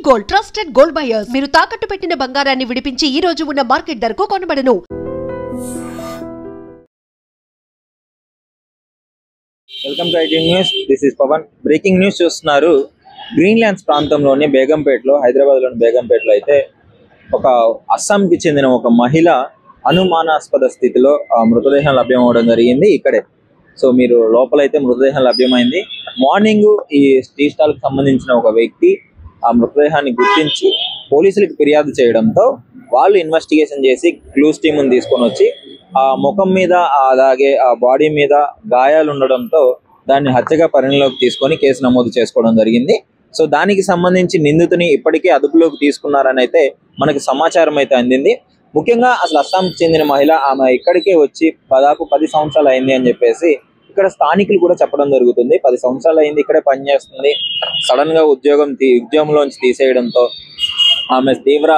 Gold trusted gold buyers మీరు తాకట్టు పెట్టిన బంగారాన్ని విడిపించి ఈ రోజు ఉన్న మార్కెట్ ధరకు కొనబడను. Welcome to IT news. This is Pavan. Breaking news చూస్తున్నారు. గ్రీన్ ల్యాండ్స్ ప్రాంతంలోని బేగంపేటలో, హైదరాబాద్లోని బేగంపేటలో అయితే ఒక అస్సాంకి చెందిన ఒక మహిళ అనుమానాస్పద స్థితిలో మృతదేహం లభ్యం అవడం జరిగింది ఇక్కడే. సో మీరు లోపలైతే మృతదేహం లభ్యమైంది. మార్నింగ్ ఈ టీ స్టాల్కి సంబంధించిన ఒక వ్యక్తి ఆ మృతదేహాన్ని గుర్తించి పోలీసులకు ఫిర్యాదు చేయడంతో వాళ్ళు ఇన్వెస్టిగేషన్ చేసి క్లూస్ టీముని తీసుకొని వచ్చి ఆ ముఖం మీద అలాగే ఆ బాడీ మీద గాయాలు ఉండడంతో దాన్ని హత్యగా పరిగణలోకి తీసుకొని కేసు నమోదు చేసుకోవడం జరిగింది. సో దానికి సంబంధించి నిందితుని ఇప్పటికే అదుపులోకి తీసుకున్నారని అయితే మనకు సమాచారం అయితే అందింది. ముఖ్యంగా అసలు అస్సాంకి చెందిన మహిళ, ఆమె ఇక్కడికే వచ్చి దాదాపు 10 సంవత్సరాలు అయింది అని చెప్పేసి ఇక్కడ స్థానికులు కూడా చెప్పడం జరుగుతుంది. 10 సంవత్సరాలు అయింది, ఇక్కడే పనిచేస్తుంది. సడన్ గా ఉద్యోగంలోంచి తీసేయడంతో ఆమె తీవ్ర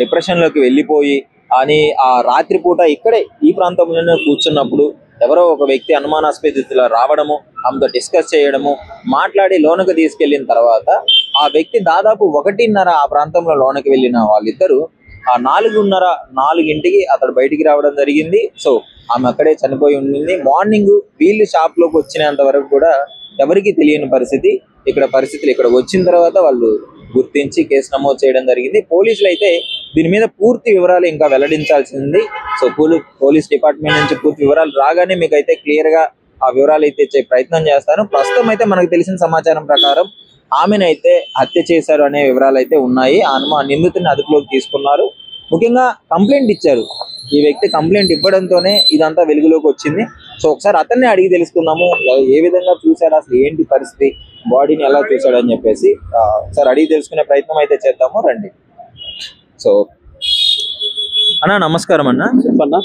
డిప్రెషన్ లోకి వెళ్ళిపోయి అని ఆ రాత్రిపూట ఇక్కడే ఈ ప్రాంతంలోనే కూర్చున్నప్పుడు ఎవరో ఒక వ్యక్తి అనుమానాస్పద స్థితిలో రావడము, ఆమెతో డిస్కస్ చేయడము, మాట్లాడి లోనకి తీసుకెళ్లిన తర్వాత ఆ వ్యక్తి దాదాపు 1:30 ఆ ప్రాంతంలో లోనకి వెళ్ళిన వాళ్ళిద్దరూ ఆ 4:30 అతడు బయటికి రావడం జరిగింది. సో ఆమె అక్కడే చనిపోయి ఉండింది. మార్నింగ్ వీళ్ళు షాప్ లోకి వచ్చినంత వరకు కూడా ఎవరికి తెలియని పరిస్థితి. ఇక్కడ వచ్చిన తర్వాత వాళ్ళు గుర్తించి కేసు నమోదు చేయడం జరిగింది. పోలీసులు అయితే దీని మీద పూర్తి వివరాలు ఇంకా వెల్లడించాల్సింది. సో పోలీస్ డిపార్ట్మెంట్ నుంచి పూర్తి వివరాలు రాగానే మీకు అయితే క్లియర్ గా ఆ వివరాలు అయితే ఇచ్చే ప్రయత్నం చేస్తాను. ప్రస్తుతం అయితే మనకు తెలిసిన సమాచారం ప్రకారం ఆమెనైతే హత్య చేశారు అనే వివరాలు అయితే ఉన్నాయి. నిందితుని అదుపులోకి తీసుకున్నారు. ముఖ్యంగా కంప్లైంట్ ఇచ్చారు. ఈ వ్యక్తి కంప్లైంట్ ఇవ్వడంతోనే ఇదంతా వెలుగులోకి వచ్చింది. సో ఒకసారి అతన్ని అడిగి తెలుసుకుందాము, ఏ విధంగా చూశాడు, అసలు ఏంటి పరిస్థితి, బాడీని ఎలా చూశాడు అని చెప్పేసి ఒకసారి అడిగి తెలుసుకునే ప్రయత్నం అయితే చేద్దాము, రండి. సో అన్నా నమస్కారం అన్న. చెప్పన్నా.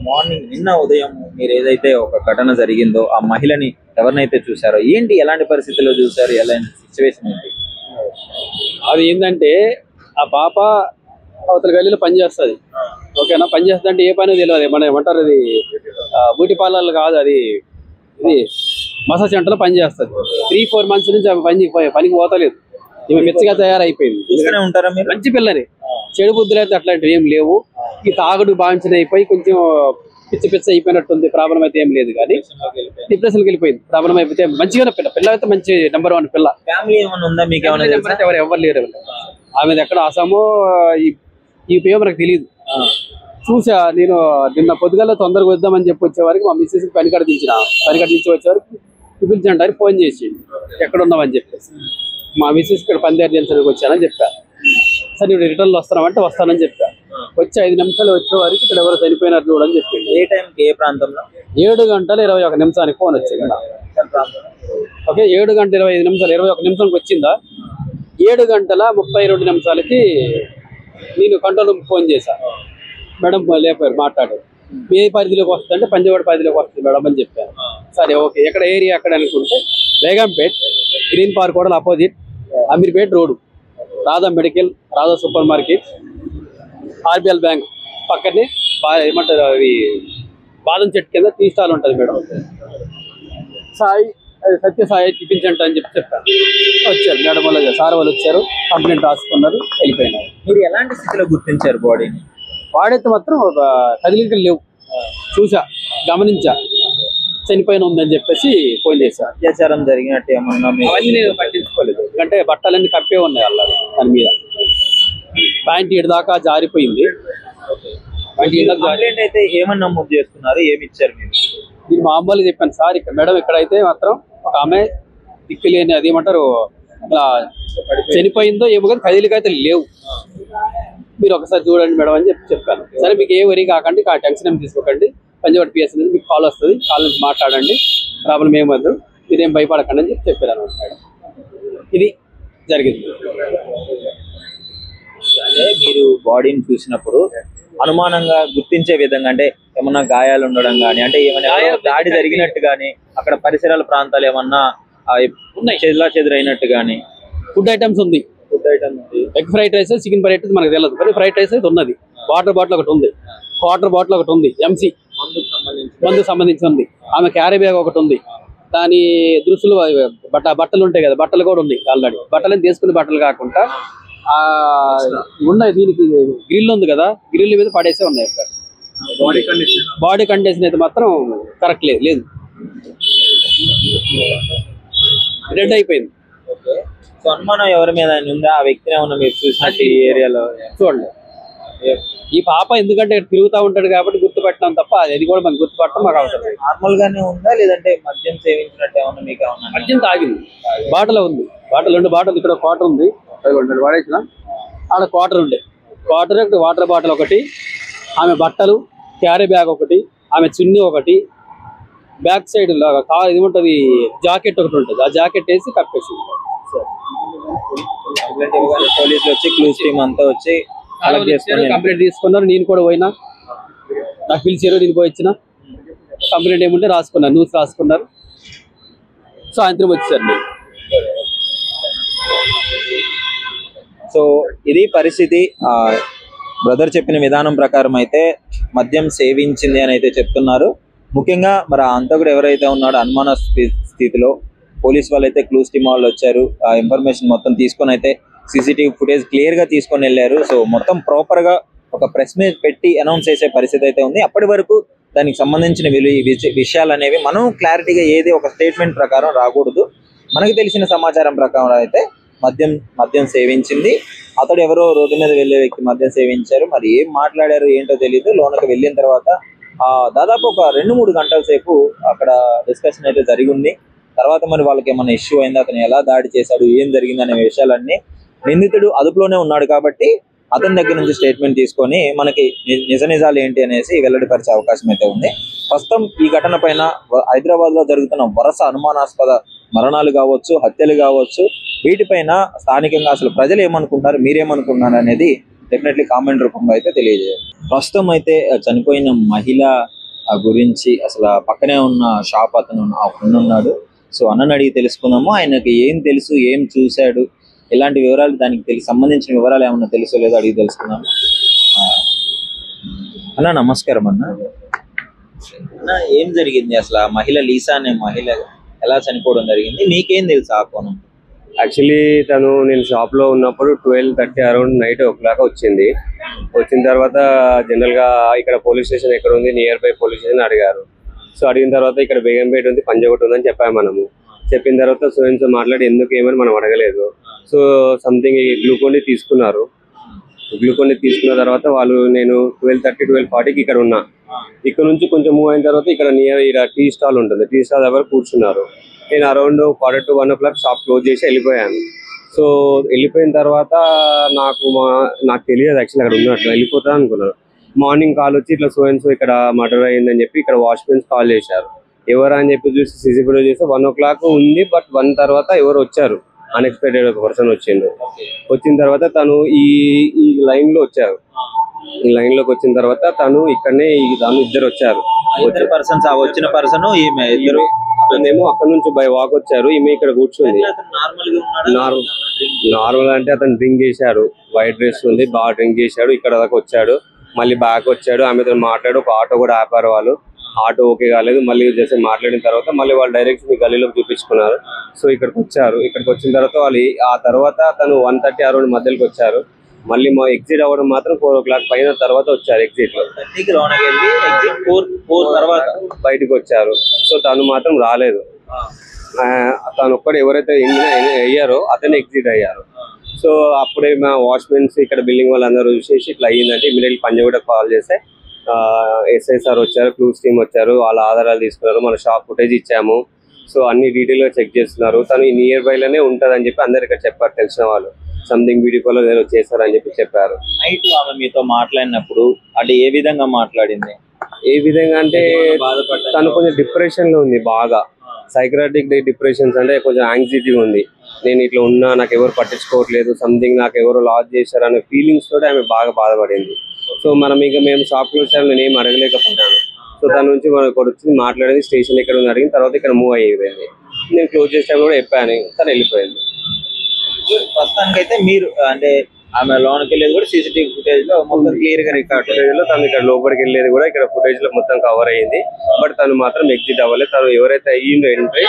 మార్నింగ్ నిన్న ఉదయం మీరు ఏదైతే ఒక ఘటన జరిగిందో ఆ మహిళని ఎవరినైతే చూసారో ఏంటి, ఎలాంటి పరిస్థితుల్లో చూసారు, ఎలాంటి సిచ్యువేషన్ ఏంటి? అది ఏంటంటే ఆ పాప అవతల గల్లీలో పనిచేస్తుంది. ఓకేనా, పనిచేస్తుంది అంటే ఏ పని తెలియదు. మన ఏమంటారు, అది బ్యూటీ పార్లర్ కాదు, అది ఇది మసాజ్ సెంటర్లో పనిచేస్తుంది. 3-4 months నుంచి ఆమె పనికి పోతలేదు. ఈమె మెచ్చిగా తయారైపోయింది. ఉంటారా మీరు? మంచి పిల్లని, చెడు బుద్ధులు అయితే అట్లాంటివి ఏం లేవు. ఈ తాగుడు బాంఛన అయిపోయి కొంచెం పిచ్చి అయిపోయినట్టుంది. ప్రాబ్లం అయితే ఏం లేదు, కానీ డిప్రెషన్కి వెళ్ళిపోయింది. ప్రాబ్లం అయిపోతే మంచిగా పిల్ల అయితే మంచి నెంబర్ 1 పిల్ల. ఫ్యామిలీ ఏమైనా ఉందా మీకు? ఎవరు లేరు. ఆమెది ఎక్కడ ఆసామో ఈ పేరు మనకు తెలియదు. చూసా నేను నిన్న పొద్దుగల తొందరగా వద్దామని చెప్పి వచ్చేవారికి మా మిస్సెస్ పని కట్టించి వచ్చేవారికి పిలిచంటారు ఫోన్ చేసి ఎక్కడ ఉన్నామని చెప్పేసి. మా మిస్సెస్ ఇక్కడ పందేరు జంక్షన్కి వచ్చానని చెప్పాను. సరే ఇప్పుడు రిటర్న్లో వస్తామంటే వస్తానని చెప్పాను. వచ్చి 5 నిమిషాలు వచ్చేవారికి ఇక్కడ ఎవరు చనిపోయినారు చూడని చెప్పింది. ఏ టైంకి, ఏ ప్రాంతంలో? 7:21 ఫోన్ వచ్చింది. ఓకే, 7:25 వచ్చిందా. 7:32 నేను కంట్రోల్ రూమ్ ఫోన్ చేశాను. మేడం లేపారు, మాట్లాడారు. ఏ పరిధిలోకి వస్తుందంటే పంజాగూడ పరిధిలోకి వస్తుంది మేడం అని చెప్పాను. సరే ఓకే, ఎక్కడ ఏరియా ఎక్కడ అనుకుంటే బేగంపేట్ గ్రీన్ పార్క్ కూడా opposite Ameerpet road, Radha medical, Radha super market, RBL bank పక్కనే ఏమంటారు అది బాదం చెట్టు కింద టీ స్టాల్ ఉంటుంది మేడం. సత్యసాయి టిఫిన్ సెంటర్ అని చెప్పాను. వచ్చారు మేడం వాళ్ళు, సార్ వాళ్ళు వచ్చారు, కంప్లైంట్ రాసుకున్నారు, వెళ్ళిపోయినారు. మీరు ఎలాంటి స్థితిలో గుర్తించారు బాడీని? వాడైతే మాత్రం కదిలికలు లేవు, చూసా, గమనించా, చనిపోయిన ఉందని చెప్పేసి ఫోన్ చేశా. అత్యాచారం జరిగినట్టు ఏమన్నా? అవన్నీ నేను పట్టించుకోలేదు, ఎందుకంటే బట్టలన్నీ కప్పే ఉన్నాయి అలా. దాని మీద ప్యాంట్ ఇటు దాకా జారిపోయింది. కంప్లైంట్ అయితే ఏమని నమోదు చేస్తున్నారు, ఏమి ఇచ్చారు మీరు? నేను మామూలుగా చెప్పాను సార్, ఇక్కడ మేడం ఇక్కడైతే మాత్రం ఒక ఆమె దిక్కులేని అది ఏమంటారు అలా చనిపోయిందో ఏమో కానీ కదిలికైతే లేవు, మీరు ఒకసారి చూడండి మేడం అని చెప్పాను. సరే మీకు ఏ వరీ కాకండి, టెన్షన్ ఏం తీసుకోకండి, పంజాబ్ పిఎస్ నుంచి మీకు కాల్ వస్తుంది, కాల్ నుంచి మాట్లాడండి, ప్రాబ్లం ఏమద్దు, మీరేం భయపడకండి అని చెప్పాను మేడం. ఇది జరిగింది. అంటే మీరు బాడీని చూసినప్పుడు అనుమానంగా గుర్తించే విధంగా, అంటే ఏమన్నా గాయాలు ఉండడం కానీ, అంటే ఏమైనా దాడి జరిగినట్టు కానీ, అక్కడ పరిసరాల ప్రాంతాలు ఏమన్నా ఉన్నాయి చెదురైనట్టు కానీ? ఫుడ్ ఐటమ్స్ ఉంది, egg fried rice, chicken fried rice మనకు తెలియదు, కానీ ఫ్రైడ్ రైస్ అయితే ఉన్నది. వాటర్ బాటిల్ ఒకటి ఉంది, వాటర్ బాటిల్ ఒకటి ఉంది, ఎంసీ మందుకు సంబంధించి ఉంది. ఆమె క్యారీ బ్యాగ్ ఒకటి ఉంది, దాని దుస్తులు బట్టలు ఉంటాయి కదా, బట్టలు కూడా ఉంది ఆల్రెడీ. బట్టలను తీసుకునే బట్టలు కాకుండా ఉన్నాయి. దీనికి గ్రిల్ ఉంది కదా, గ్రిల్ మీద పడేసే ఉన్నాయి. బాడీ కండిషన్ అయితే మాత్రం కరెక్ట్ లేదు, డెడ్ అయిపోయింది. సో అనుమానం ఎవరి మీద ఉందా? ఆ వ్యక్తిని ఏమన్నా మీరు చూసినట్టు ఈ ఏరియాలో చూడండి. ఈ పాప ఎందుకంటే తిరుగుతూ ఉంటాడు కాబట్టి గుర్తుపెట్టినాం తప్ప అది కూడా మనకు గుర్తుపట్టడం మాకు అవసరం. నార్మల్ గానే ఉందా లేదంటే మద్యం సేవించినట్టు ఏమన్నా మీకు ఏమన్నా? మద్యం తాగింది, బాటలో ఉంది. బాటలు 2 బాటలు, ఇక్కడ క్వార్టర్ ఉంది, వాడేసిన ఆడ క్వార్టర్ ఉండే. క్వార్టర్ ఒకటి, వాటర్ బాటిల్ ఒకటి, ఆమె బట్టలు, క్యారీ బ్యాగ్ ఒకటి, ఆమె చున్నీ ఒకటి, బ్యాక్ సైడ్ ఇది ఉంటుంది జాకెట్ ఒకటి ఉంటుంది, ఆ జాకెట్ వేసి కప్పేసి పోలీసులు వచ్చి క్లూస్ టీమ్ అంతా వచ్చి కంప్లైంట్ తీసుకున్నారు. నేను కూడా పోయినా, నాకు పిలిచారు, నేను పోయి ఇచ్చిన కంప్లైంట్ ఏముంటే రాసుకున్నారు, న్యూస్ రాసుకున్నారు. సాయంత్రం వచ్చారు. సో ఇది పరిస్థితి. బ్రదర్ చెప్పిన విధానం ప్రకారం అయితే మద్యం సేవించింది అని అయితే చెప్తున్నారు. ముఖ్యంగా మరి ఆ అంతకుడు ఎవరైతే ఉన్నాడో అనుమాన స్థితిలో పోలీస్ వాళ్ళు అయితే క్లూస్ టీమ్ వాళ్ళు వచ్చారు. ఆ ఇన్ఫర్మేషన్ మొత్తం తీసుకొని అయితే సీసీటీవీ ఫుటేజ్ క్లియర్ గా తీసుకొని వెళ్ళారు. సో మొత్తం ప్రాపర్ గా ఒక ప్రెస్ మీట్ పెట్టి అనౌన్స్ చేసే పరిస్థితి అయితే ఉంది. అప్పటి వరకు దానికి సంబంధించిన విషయాలు అనేవి మనం క్లారిటీగా ఏది ఒక స్టేట్మెంట్ ప్రకారం రాకూడదు. మనకు తెలిసిన సమాచారం ప్రకారం అయితే మద్యం సేవించింది. అతడు ఎవరో రోడ్డు మీద వెళ్లే వ్యక్తి మద్యం సేవించారు. మరి ఏం మాట్లాడారు ఏంటో తెలియదు. లోనకి వెళ్ళిన తర్వాత దాదాపు ఒక 2-3 గంటల సేపు అక్కడ డిస్కషన్ అయితే జరిగింది. తర్వాత మరి వాళ్ళకి ఏమైనా ఇష్యూ అయింది, అతను ఎలా దాడి చేశాడు, ఏం జరిగింది అనే విషయాలన్నీ నిందితుడు అదుపులోనే ఉన్నాడు కాబట్టి అతని దగ్గర నుంచి స్టేట్మెంట్ తీసుకొని మనకి నిజాలు ఏంటి అనేసి వెల్లడిపరిచే అవకాశం అయితే ఉంది. ప్రస్తుతం ఈ ఘటన పైన హైదరాబాద్ లో జరుగుతున్న వరుస అనుమానాస్పద మరణాలు కావచ్చు, హత్యలు కావచ్చు, వీటిపైన స్థానికంగా అసలు ప్రజలు ఏమనుకుంటున్నారు, మీరేమనుకుంటున్నారు అనేది డెఫినెట్లీ కామెంట్ రూపంలో అయితే తెలియజేయాలి. ప్రస్తుతం అయితే చనిపోయిన మహిళ గురించి అసలు పక్కనే ఉన్న షాప్ అతను ఉన్నాడు. సో అన్నని అడిగి తెలుసుకున్నాము. ఆయనకి ఏం తెలుసు, ఏం చూశాడు, ఎలాంటి వివరాలు దానికి సంబంధించిన వివరాలు ఏమన్నా తెలుసో లేదో అడిగి తెలుసుకున్నాము. అన్న నమస్కారం అన్న. ఏం జరిగింది అసలు? ఆ మహిళ లీసా అనే మహిళ ఎలా చనిపోవడం జరిగింది, మీకేం తెలుసు ఆ కోణం? యాక్చువల్లీ నేను షాప్ లో ఉన్నప్పుడు 12:30 అరౌండ్ నైట్ 1 వచ్చింది. వచ్చిన తర్వాత జనరల్ గా ఇక్కడ పోలీస్ స్టేషన్ ఎక్కడ ఉంది, నియర్ బై పోలీస్ స్టేషన్ అడిగారు. సో అడిగిన తర్వాత ఇక్కడ బేగంపేట ఉంది, పంజగుట్ట ఉందని చెప్పాము. మనము చెప్పిన తర్వాత సో మాట్లాడి ఎందుకు ఏమని మనం అడగలేదు. సో సంథింగ్ గ్లూకోన్ తీసుకున్నారు. గ్లూకోన్ తీసుకున్న తర్వాత వాళ్ళు నేను 12:30, 12:40కి ఇక్కడ ఉన్నా. ఇక్కడ నుంచి కొంచెం మూవ్ అయిన తర్వాత ఇక్కడ నియర్ టీ స్టాల్ ఉంటుంది, టీ స్టాల్ దగ్గర కూర్చున్నారు. నేను అరౌండ్ 40 to 1 షాప్ క్లోజ్ చేసి వెళ్ళిపోయాను. సో వెళ్ళిపోయిన తర్వాత నాకు తెలియదు యాక్చువల్లీ అక్కడ ఉన్నట్లు, వెళ్ళిపోతా అనుకున్నాను. మార్నింగ్ కాల్ వచ్చి ఇట్లా సో ఇక్కడ మర్డర్ అయిందని చెప్పి ఇక్కడ వాచ్మెన్స్ కాల్ చేశారు. ఎవరు అని చెప్పి చూసి సీసీ ఫుటేజ్ చేస్తే 1 ఉంది. బట్ 1 తర్వాత ఎవరు వచ్చారు, అన్ఎక్స్పెక్టెడ్ ఒక పర్సన్ వచ్చిండు. వచ్చిన తర్వాత తను ఈ లైన్ లో వచ్చారు. ఈ లైన్ లోకి వచ్చిన తర్వాత తను ఇక్కడనే ఇద్దరు వచ్చారు. వచ్చిన పర్సన్ ఈమె ఇద్దరు అతనేమో అక్కడ నుంచి బై వాక్ వచ్చారు. ఈమె ఇక్కడ కూర్చుంది. నార్మల్ అంటే అతను డ్రింక్ చేశాడు, వైట్ డ్రెస్ ఉంది, బాగా డ్రింక్ చేశాడు. ఇక్కడ దాకా వచ్చాడు, మళ్ళీ బ్యాక్ వచ్చాడు. ఆమెతో మాట్లాడు, ఒక ఆటో కూడా ఆపారు వాళ్ళు. ఆటో ఓకే కాలేదు, మళ్ళీ చేసి మాట్లాడిన తర్వాత మళ్ళీ వాళ్ళు డైరెక్ట్ మీ గల్లీలోకి చూపించుకున్నారు. సో ఇక్కడికి వచ్చారు. ఇక్కడికి వచ్చిన తర్వాత వాళ్ళు ఆ తర్వాత తను 1:30 అరౌండ్ మధ్యలోకి వచ్చారు. మళ్ళీ మా ఎగ్జిట్ అవ్వడం మాత్రం 4 o'clock పైన తర్వాత వచ్చారు. ఎగ్జిట్ లో బయటకు వచ్చారు. సో తను మాత్రం రాలేదు. తను ఒక్కడు ఎవరైతే అయ్యారో అతను ఎగ్జిట్ అయ్యారు. సో అప్పుడే మా వాచ్మెన్స్ ఇక్కడ బిల్డింగ్ వాళ్ళందరూ చూసేసి ఇట్లా అయ్యిందంటే ఇమీడియట్లీ పంజగుట్ట కాల్ చేస్తే ఎస్ఐ సార్ వచ్చారు, క్లూస్ టీమ్ వచ్చారు, వాళ్ళ ఆధారాలు తీసుకున్నారు, మన షాప్ ఫుటేజ్ ఇచ్చాము. సో అన్ని డీటెయిల్ గా చెక్ చేస్తున్నారు. తను ఈ నియర్ బై లోనే ఉంటది అని చెప్పి అందరు ఇక్కడ చెప్పారు, తెలిసిన వాళ్ళు. సంథింగ్ వీడియో కాల్ ఏదో చేస్తారని చెప్పి చెప్పారు. నైట్ ఆమె మీతో మాట్లాడినప్పుడు అంటే ఏ విధంగా మాట్లాడింది? ఏ విధంగా అంటే తను కొంచెం డిప్రెషన్ లో ఉంది, బాగా సైకరాటిక్ డిప్రెషన్స్ అంటే కొంచెం యాంగ్జైటీ ఉంది. నేను ఇట్లా ఉన్నా, నాకు ఎవరు పట్టించుకోవట్లేదు, సంథింగ్ నాకు ఎవరు లాస్ చేశారు అనే ఫీలింగ్స్ తోటి ఆమె బాగా బాధపడింది. సో మేము షాప్ క్లోజ్ చేయాలి, నేను ఏం అడగలేకపోయాను. సో దాని నుంచి మనకు వచ్చింది మాట్లాడేది, స్టేషన్ ఎక్కడ ఉంది అడిగిన తర్వాత ఇక్కడ మూవ్ అయ్యేది. నేను క్లోజ్ చేసేటప్పుడు కూడా చెప్పాను, తను వెళ్ళిపోయింది. ప్రస్తుతానికి అయితే మీరు అంటే ఆమె లోనికి వెళ్ళేది కూడా సీసీటీవీ ఫుటేజ్ లో మొత్తం క్లియర్ గా రికార్డ్. ఫుటేజ్ లో తను ఇక్కడ లోపలికి వెళ్ళేది కూడా ఇక్కడ ఫుటేజ్ లో మొత్తం కవర్ అయ్యింది. బట్ తను మాత్రం ఎగ్జిట్ అవ్వలేదు. తను ఎవరైతే అయ్యిందో ఎంట్రీ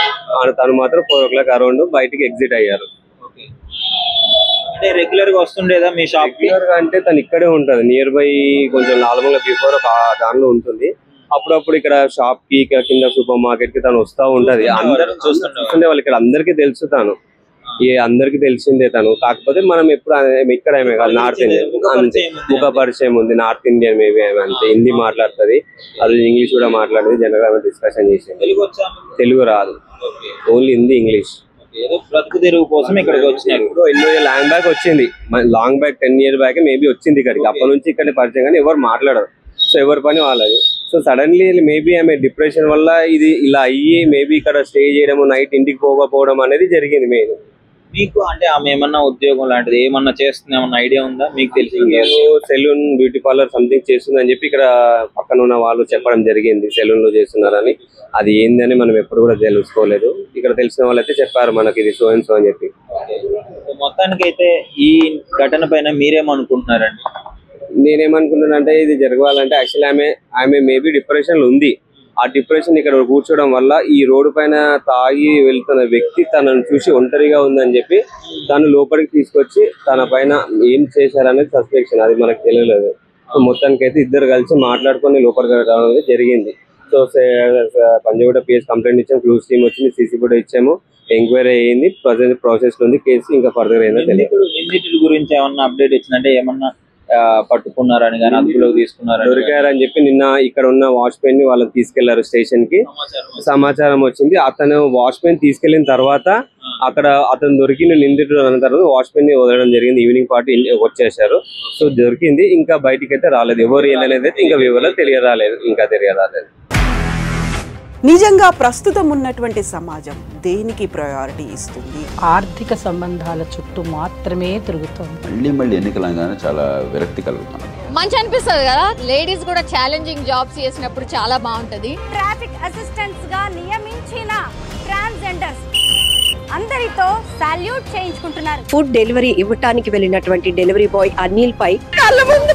తను మాత్రం 4 o'clock అరౌండ్ బయటికి ఎగ్జిట్ అయ్యారు. అంటే రెగ్యులర్ గా వస్తుండేదా మీ షాప్ కి? అంటే తను ఇక్కడే ఉంటది, నియర్ బై కొంచెం నార్మల్ గా బిఫోర్ ఒక దానిలో ఉంటుంది. అప్పుడప్పుడు ఇక్కడ షాప్ కి, ఇక్కడ కింద సూపర్ మార్కెట్ కి తను వస్తా ఉంటది. అందరూ చూస్తుండే వాళ్ళు, ఇక్కడ అందరికి తెలుసు తను, అందరికి తెలిసిందే తను. కాకపోతే మనం ఎప్పుడు ఇక్కడ నార్త్ ఇండియన్ అంతే ముఖ పరిచయం ఉంది, నార్త్ ఇండియన్ మేబీ అంతే. హిందీ మాట్లాడుతుంది, అది ఇంగ్లీష్ కూడా మాట్లాడుతుంది. జనరల్ గా డిస్కషన్ చేసింది. తెలుగు రాదు, ఓన్లీ హిందీ, ఇంగ్లీష్. బ్రతుకు తెరువు కోసం ఇక్కడికి వచ్చినారు. ఎన్నో లాంగ్ బ్యాక్ వచ్చింది, long back 10 years back maybe వచ్చింది ఇక్కడికి. అప్పటి నుంచి ఇక్కడ పరిచయం, కానీ ఎవరు మాట్లాడరు. సో ఎవరి పని వాళ్ళది. సో సడన్లీ మేబీ ఆమె డిప్రెషన్ వల్ల ఇది ఇలా అయ్యి మేబీ ఇక్కడ స్టే చేయడం, నైట్ ఇంటికి పోకపోవడం అనేది జరిగింది మెయిన్. మీకు అంటే ఆమె ఏమన్నా ఉద్యోగం లాంటిది ఏమన్నా చేస్తుంది, ఏమన్నా ఐడియా ఉందా మీకు? తెలిసింది సెలూన్, బ్యూటీ పార్లర్ సంథింగ్ చేస్తుందని చెప్పి ఇక్కడ పక్కన ఉన్న వాళ్ళు చెప్పడం జరిగింది, సెలూన్ లో చేస్తున్నారని. అది ఏందని మనం ఎప్పుడు కూడా తెలుసుకోలేదు. ఇక్కడ తెలిసిన వాళ్ళు అయితే చెప్పారు మనకి ఇది సో అండ్ సో అని చెప్పి. మొత్తానికైతే ఈ ఘటన పైన మీరేమనుకుంటున్నారండి? నేనేమనుకుంటున్నానంటే ఇది జరగాలంటే యాక్చువల్లీ ఆమె మేబీ డిప్రెషన్ లో ఉంది. ఆ డిప్రెషన్ ఇక్కడ కూర్చోవడం వల్ల ఈ రోడ్డు పైన తాగి వెళ్తున్న వ్యక్తి తనను చూసి ఒంటరిగా ఉందని చెప్పి తను లోపలికి తీసుకొచ్చి తన పైన ఏం చేశారనేది సస్పెక్షన్, అది మనకు తెలియలేదు. సో మొత్తానికైతే ఇద్దరు కలిసి మాట్లాడుకొని లోపలికి రావడం జరిగింది. సో పంజాగుట్ట PS కంప్లైంట్ ఇచ్చాము, క్లూస్ టీమ్ వచ్చింది, CC కూడా ఇచ్చాము, ఎంక్వైరీ అయ్యింది, ప్రాసెస్ ఉంది, కేసు ఇంకా ఫర్దర్ అయిందో తెలియదు. నిందితుడి గురించి ఏమన్నా అప్డేట్ ఇచ్చిందంటే ఏమన్నా పట్టుకున్నారని కానీ అదుపులోకి తీసుకున్నారని? దొరికారని చెప్పి నిన్న ఇక్కడ ఉన్న వాచ్మెన్ ని వాళ్ళకి తీసుకెళ్లారు స్టేషన్ కి, సమాచారం వచ్చింది. అతను వాచ్మెన్ తీసుకెళ్లిన తర్వాత అక్కడ అతను దొరికిన నిందితుడు అన్న తర్వాత వాచ్మెన్ ని వదలడం జరిగింది. ఈవినింగ్ పార్టీ వచ్చేసారు. సో దొరికింది, ఇంకా బయటికి అయితే రాలేదు. ఎవరు ఏందనేది అయితే ఇంకా వివరాలు తెలియరాలేదు. నిజంగా ప్రస్తుతం ఉన్నటువంటి సమాజం దేనికి ప్రయారిటీ ఇస్తుంది? ఆర్థిక సంబంధాల చుట్టూ మాత్రమే తిరుగుతుంది. మళ్ళీ ఎన్నికలంగానే చాలా విరక్తి కలుగుతుంది. మంచి అనిపిస్తుంది కదా, లేడీస్ కూడా ఛాలెంజింగ్ జాబ్స్ చేసినప్పుడు చాలా బాగుంటది. ట్రాఫిక్ అసిస్టెంట్స్ గా నియమించిన ట్రాన్స్జెండర్స్ అందరితో సాల్యూట్ చేయించుకుంటున్నారు. ఫుడ్ డెలివరీ ఇవ్వటానికి వెళ్ళినటువంటి డెలివరీ బాయ్ అనిల్ పై కళ్ళ ముందు